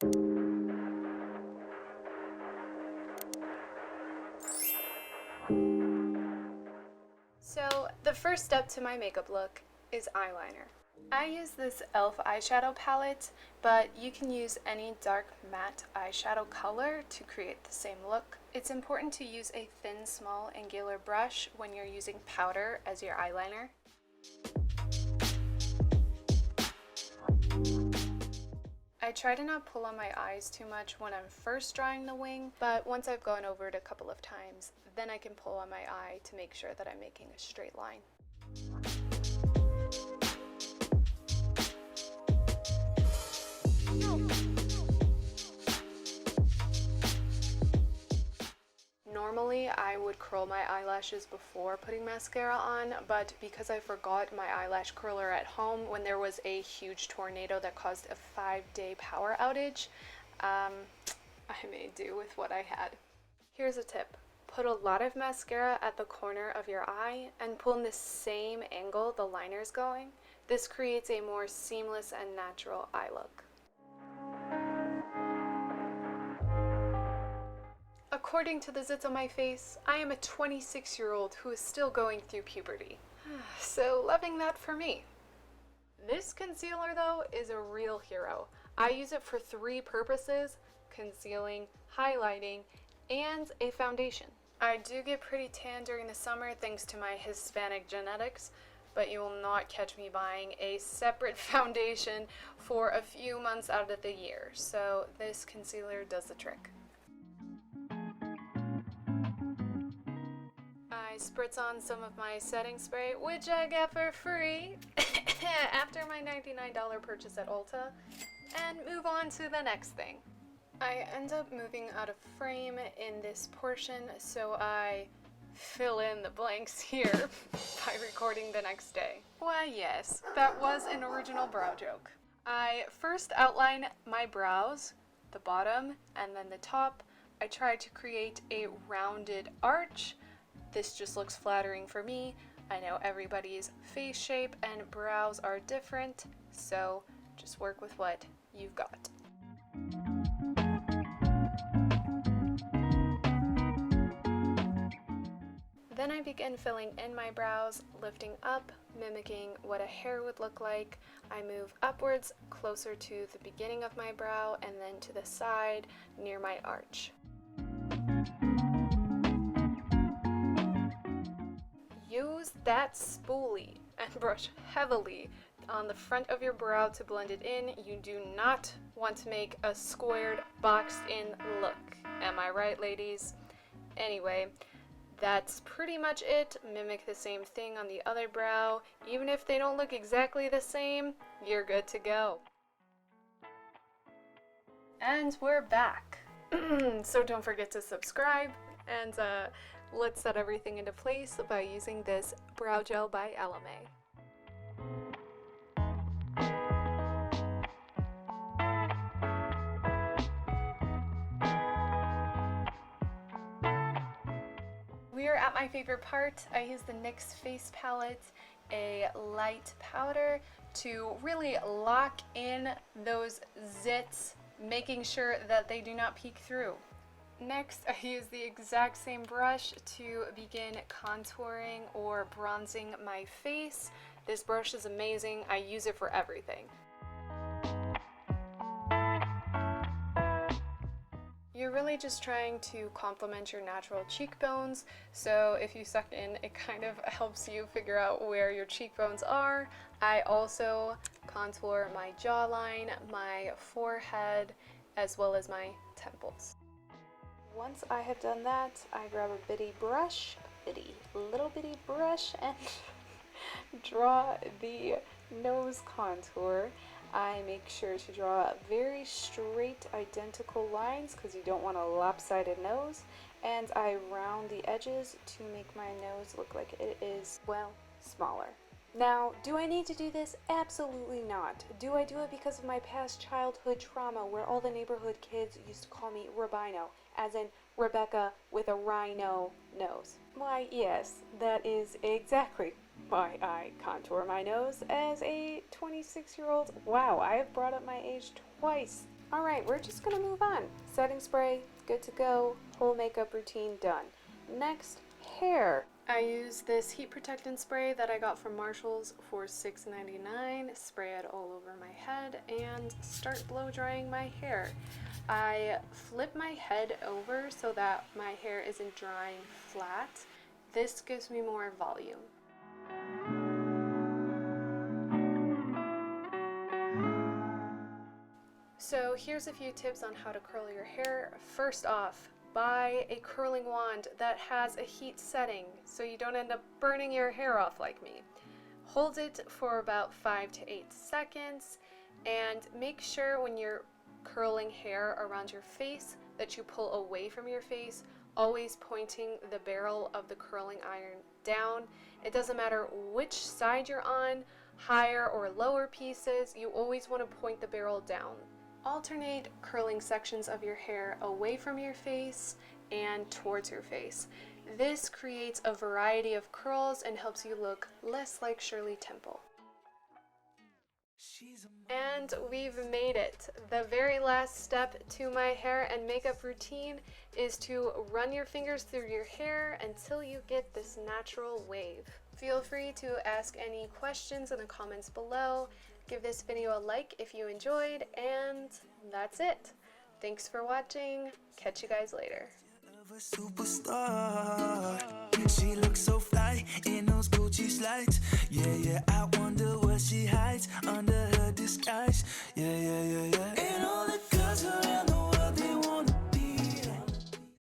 So the first step to my makeup look is eyeliner. I use this e.l.f. eyeshadow palette, but you can use any dark matte eyeshadow color to create the same look. It's important to use a thin, small, angular brush when you're using powder as your eyeliner. I try to not pull on my eyes too much when I'm first drawing the wing, but once I've gone over it a couple of times, then I can pull on my eye to make sure that I'm making a straight line. Normally, I would curl my eyelashes before putting mascara on, but because I forgot my eyelash curler at home when there was a huge tornado that caused a 5-day power outage, I made do with what I had. Here's a tip. Put a lot of mascara at the corner of your eye and pull in the same angle the liner's going. This creates a more seamless and natural eye look. According to the zits on my face, I am a 26-year-old who is still going through puberty. So loving that for me. This concealer though is a real hero. I use it for 3 purposes: concealing, highlighting, and a foundation. I do get pretty tan during the summer thanks to my Hispanic genetics, but you will not catch me buying a separate foundation for a few months out of the year. So this concealer does the trick. I spritz on some of my setting spray, which I got for free after my $99 purchase at Ulta, and move on to the next thing. I end up moving out of frame in this portion, so I fill in the blanks here by recording the next day. Why yes, that was an original brow joke. I first outline my brows, the bottom and then the top. I try to create a rounded arch. This just looks flattering for me. I know everybody's face shape and brows are different, so just work with what you've got. Then I begin filling in my brows, lifting up, mimicking what a hair would look like. I move upwards, closer to the beginning of my brow, and then to the side, near my arch. Use that spoolie and brush heavily on the front of your brow to blend it in. You do not want to make a squared, boxed-in look. Am I right, ladies? Anyway, that's pretty much it. Mimic the same thing on the other brow. Even if they don't look exactly the same, you're good to go. And we're back. So don't forget to subscribe, and let's set everything into place by using this brow gel by LMA. We are at my favorite part. I use the n.y.x face palette, a light powder, to really lock in those zits, making sure that they do not peek through. Next, I use the exact same brush to begin contouring or bronzing my face. This brush is amazing. I use it for everything. You're really just trying to complement your natural cheekbones, so if you suck in, it kind of helps you figure out where your cheekbones are. I also contour my jawline, my forehead, as well as my temples. Once I have done that, I grab a little bitty brush and draw the nose contour. I make sure to draw very straight, identical lines because you don't want a lopsided nose, and I round the edges to make my nose look like it is, well, smaller. Now, do I need to do this? Absolutely not. Do I do it because of my past childhood trauma where all the neighborhood kids used to call me Rabino, as in Rebecca with a rhino nose? Why, yes, that is exactly why I contour my nose as a 26-year-old. Wow, I have brought up my age twice Alright, we're just gonna move on. Setting spray, good to go. Whole makeup routine done. Next, hair. I use this heat protectant spray that I got from Marshall's for $6.99. Spray it all over my head and start blow drying my hair. I flip my head over so that my hair isn't drying flat. This gives me more volume. So here's a few tips on how to curl your hair. First off, buy a curling wand that has a heat setting so you don't end up burning your hair off like me. Hold it for about 5 to 8 seconds and make sure when you're curling hair around your face that you pull away from your face, always pointing the barrel of the curling iron down. It doesn't matter which side you're on, higher or lower pieces, you always want to point the barrel down. Alternate curling sections of your hair away from your face and towards your face. This creates a variety of curls and helps you look less like Shirley Temple. And we've made it. The very last step to my hair and makeup routine is to run your fingers through your hair until you get this natural wave. Feel free to ask any questions in the comments below. Give this video a like if you enjoyed, and that's it. Thanks for watching. Catch you guys later. Superstar. She looks so fly in those Gucci slides. Yeah, I wonder what she hides under her disguise. Yeah. And all